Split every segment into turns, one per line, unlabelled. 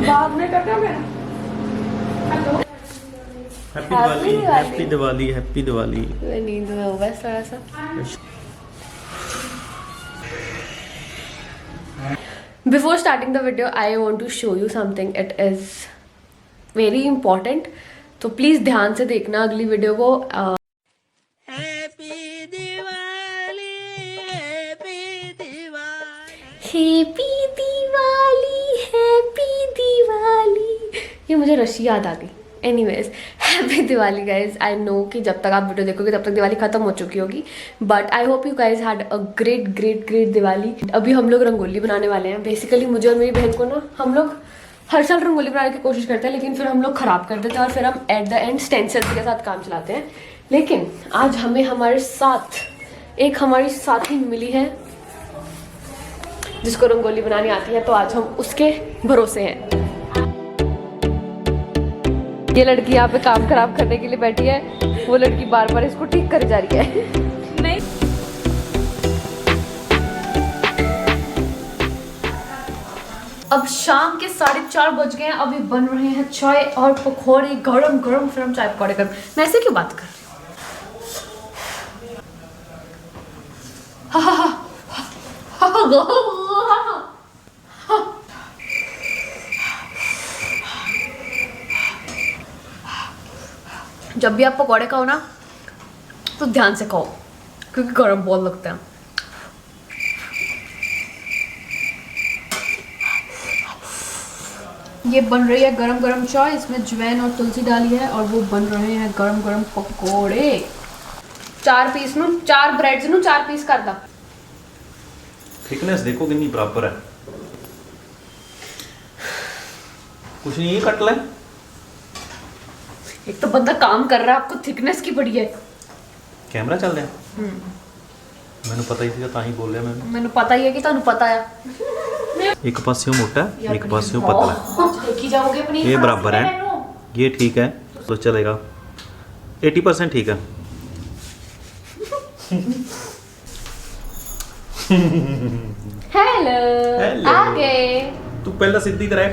भागने का क्या मेरा। Hello,
happy Diwali, happy Diwali, happy Diwali.
नींद में हो बस थोड़ा सा। Before starting the video, I want to show you something. It is very important. तो प्लीज ध्यान से देखना अगली वीडियो को। Happy Diwali, happy Diwali, happy Diwali, happy Diwali. ये मुझे रशी याद आ गई। Anyways, happy Diwali guys. I know कि जब तक आप वीडियो देखोगे तब तक दिवाली खत्म हो चुकी होगी, but I hope you guys had a great great great Diwali. अभी हम लोग रंगोली बनाने वाले हैं। बेसिकली मुझे और मेरी बहन को ना, हम लोग हर साल रंगोली बनाने की कोशिश करते हैं, लेकिन फिर हम लोग खराब कर देते हैं और फिर हम एट द एंड स्टेंसिल्स के साथ काम चलाते हैं। लेकिन आज हमें हमारे साथ एक हमारी साथी मिली है जिसको रंगोली बनानी आती है, तो आज हम उसके भरोसे हैं। ये लड़की यहाँ पे काम खराब करने के लिए बैठी है, वो लड़की बार बार इसको ठीक कर जा रही है। नहीं, अब शाम के 4:30 बज गए हैं। अभी बन रहे हैं चाय और पकौड़े गरम गरम। फिर हम चाय पकौड़े कर, मैं ऐसे क्यों बात कर रही हूँ। जब भी आप पकौड़े खाओ ना तो ध्यान से खाओ, क्योंकि गरम बहुत लगते हैं। ये बन रही है गरम गरम चाय, इसमें अजवाइन और तुलसी डाली है, और वो बन रहे हैं गरम गरम पकौड़े। 4 पीस नू, 4 ब्रेड्स नू 4 पीस कर दा।
थिकनेस देखो कितनी बराबर है। कुछ नहीं, कट ले।
एक तो बंदा काम कर रहा है, आपको थिकनेस की पड़ी है।
कैमरा चल रहा है। मैंने पता ही था, तां ही बोल रहा
मैंने पता ही है कि तानू पता है।
एक पासियों मोटा है, एक पासियों पतला है।
देखी जाओगे अपनी,
ये बराबर है, ये ठीक है तो चलेगा। 80% ठीक है।
हेलो, आगे
तू पहला सीधी करे,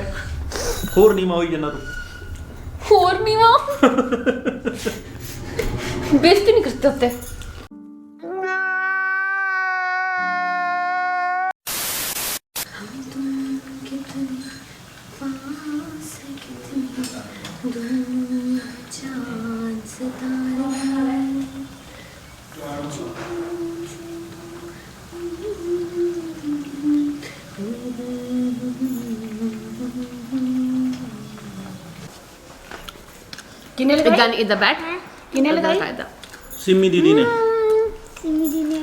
होर नहीं माओ जना तू।
और नहीं माँ बेइज्जती नहीं करते होते। किने लगाई गन इधर बैठ, किने लगाई
सिमी दीदी ने।
सिमी दी ने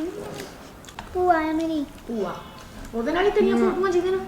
भूआ है मेरी।
ਭੂਆ ਉਹਦੇ ਨਾਲ ਹੀ ਤੇਰੀਆਂ ਫੋਟੋਆਂ ਜਿਹਦੇ ਨਾਲ।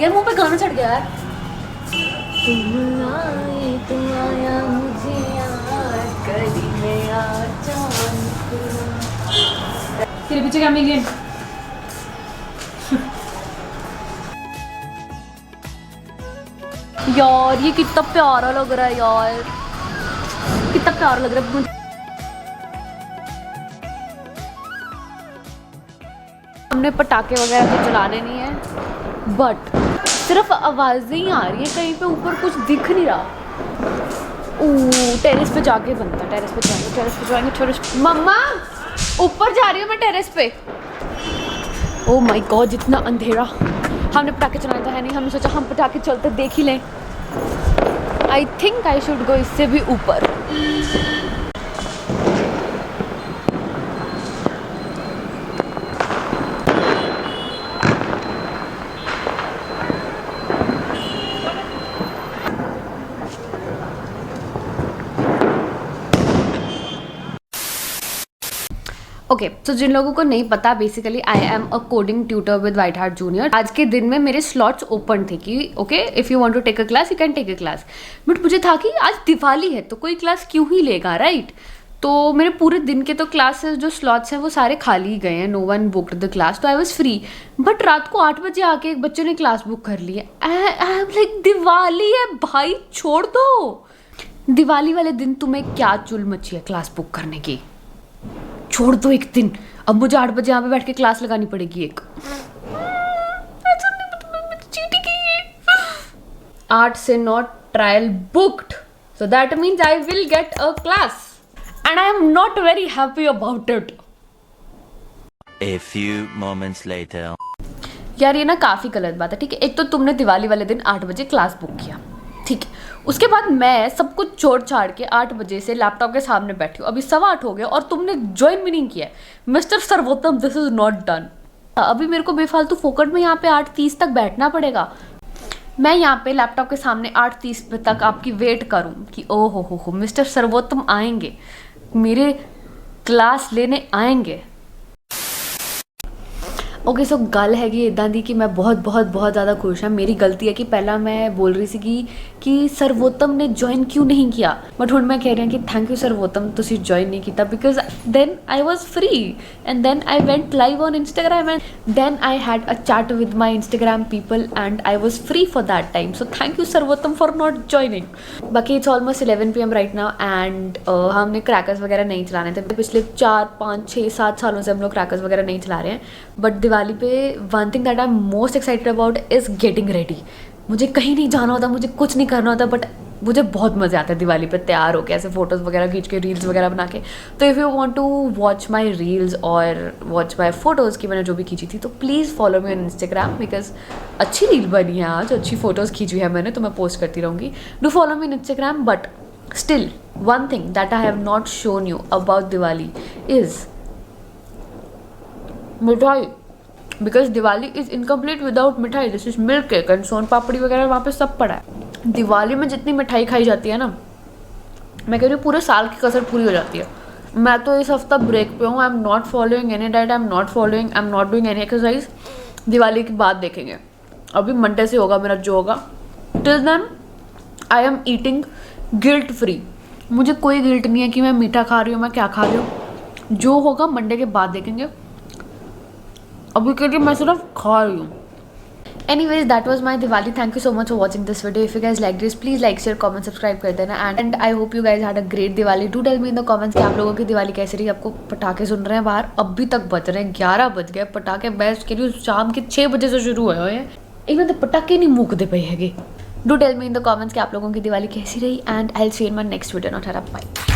यार मुंह पे गाना चढ़ गया यार। तुम आए तो आया मुझे यार, कली में आ चांद। तेरे पीछे क्या मिलियन। यार ये कितना प्यारा लग रहा है यार, कितना प्यारा लग रहा है मुझे। हमने पटाखे वगैरह तो चलाने नहीं है, बट सिर्फ आवाजें ही आ रही है, कहीं पे ऊपर कुछ दिख नहीं रहा। टेरेस पे जाके बनता है, टेरेस पे जाएंगे, टेरेस पे जाएंगे, टेरेस। मम्मा ऊपर जा रही हूँ मैं टेरेस पे। ओह माय गॉड, जितना अंधेरा। हमने पटाखे चलाना तो है नहीं, हमने सोचा हम पटाखे चलते देख ही लें। I think I should go इससे भी ऊपर। ओके तो जिन लोगों को नहीं पता, basically I am a coding tutor with White Hat Junior. आज के दिन में मेरे स्लॉट्स ओपन थे कि okay if you want to take a class you can take a class, but मुझे था कि आज दिवाली है तो कोई क्लास क्यों ही लेगा, राइट। तो मेरे पूरे दिन के तो क्लासेस जो स्लॉट्स हैं वो सारे खाली गए हैं, no one booked the class, तो आई वॉज फ्री। बट रात को 8 बजे आके एक बच्चे ने क्लास बुक कर ली है। आई एम लाइक दिवाली है भाई, छोड़ दो। दिवाली वाले दिन तुम्हें क्या चुल मची है क्लास बुक करने की, छोड़ दो एक दिन। अब मुझे 8 बजे यहाँ पे बैठ के क्लास लगानी पड़ेगी एक। 8 से 9 trial booked, so that means I will get a class and I am not very happy about it.
A few moments later.
यार ये ना काफ़ी गलत बात है, ठीक है। एक तो तुमने दिवाली वाले दिन 8 बजे क्लास बुक किया, ठीक है। उसके बाद मैं सब कुछ छोड़ छाड़ के 8 बजे से लैपटॉप के सामने बैठी हूँ, अभी 8:15 हो गया और तुमने ज्वाइन भी नहीं किया। मिस्टर सर्वोत्तम, दिस इज नॉट डन। अभी मेरे को बेफालतू फोकट में यहाँ पे 8:30 तक बैठना पड़ेगा। मैं यहाँ पे लैपटॉप के सामने 8:30 तक आपकी वेट करूँ कि ओ हो मिस्टर सर्वोत्तम आएंगे, मेरे क्लास लेने आएंगे। ओके सो गल हैगी इदां दी कि मैं बहुत बहुत बहुत ज़्यादा खुश हाँ। मेरी गलती है कि पहला मैं बोल रही सी कि सर्वोत्तम ने ज्वाइन क्यों नहीं किया, बट हुण मैं कह रही हूँ कि थैंक यू सर्वोत्तम, तुसी ज्वाइन नहीं किया, because then I was free and then I went live on Instagram and then I had a chat with my Instagram people and I was free for that time. So thank you Sarvottam for not joining. बाकी it's almost 11 PM right now and हमने crackers वगैरह नहीं चलाने थे। पिछले 4, 5, 6, 7 सालों से हम लोग क्रैकर्स वगैरह नहीं चला रहे हैं, बट दिवाली पे one thing that I am most excited about is getting ready. मुझे कहीं नहीं जाना होता, मुझे कुछ नहीं करना होता, बट मुझे बहुत मज़े आता है दिवाली पे तैयार होकर ऐसे फोटोज़ वगैरह खींच के, रील्स वगैरह बना के। तो if you want to watch my reels और वॉच माई फोटोज़ की मैंने जो भी खींची थी, तो please follow me on Instagram, because अच्छी रील बनी है आज, अच्छी फोटोज़ खींची है मैंने, तो मैं पोस्ट करती रहूँगी। Do follow me on Instagram. But still one thing that I have not shown you about Diwali is mithai, because Diwali is incomplete without mithai. This is milk cake and soan papdi वगैरह वहाँ पे सब पड़ा है। दिवाली में जितनी मिठाई खाई जाती है ना, मैं कह रही हूँ पूरे साल की कसर पूरी हो जाती है। मैं तो इस हफ्ता ब्रेक पे हूँ, I am not following any diet, I am not doing any exercise. Diwali की बात देखेंगे, अभी मंडे से होगा मेरा जो होगा। Till then I am eating guilt free. मुझे कोई गिल्ट नहीं है कि मैं मीठा खा रही हूँ, मैं क्या खा रही हूँ। जो होगा मंडे के बाद देखेंगे, अभी के लिए मैं सिर्फ खा रही हूँ। Anyways, that was my Diwali. Thank you so much for watching this video. If you guys like this, please like, share, comment, subscribe कर देना। And I hope you guys had a great Diwali. Do tell me in the comments कि आप लोगों की दिवाली कैसी रही। आपको पटाखे सुन रहे हैं बाहर, अभी तक बज रहे हैं, 11 बज गए। पटाखे बैच के लिए शाम के 6 बजे से शुरू हुए हैं, इवन तो पटाखे नहीं मुकते पे हैगे। Do tell me in the comments कि आप लोगों की दिवाली कैसी रही। And I'll see you in my next video. Not bye.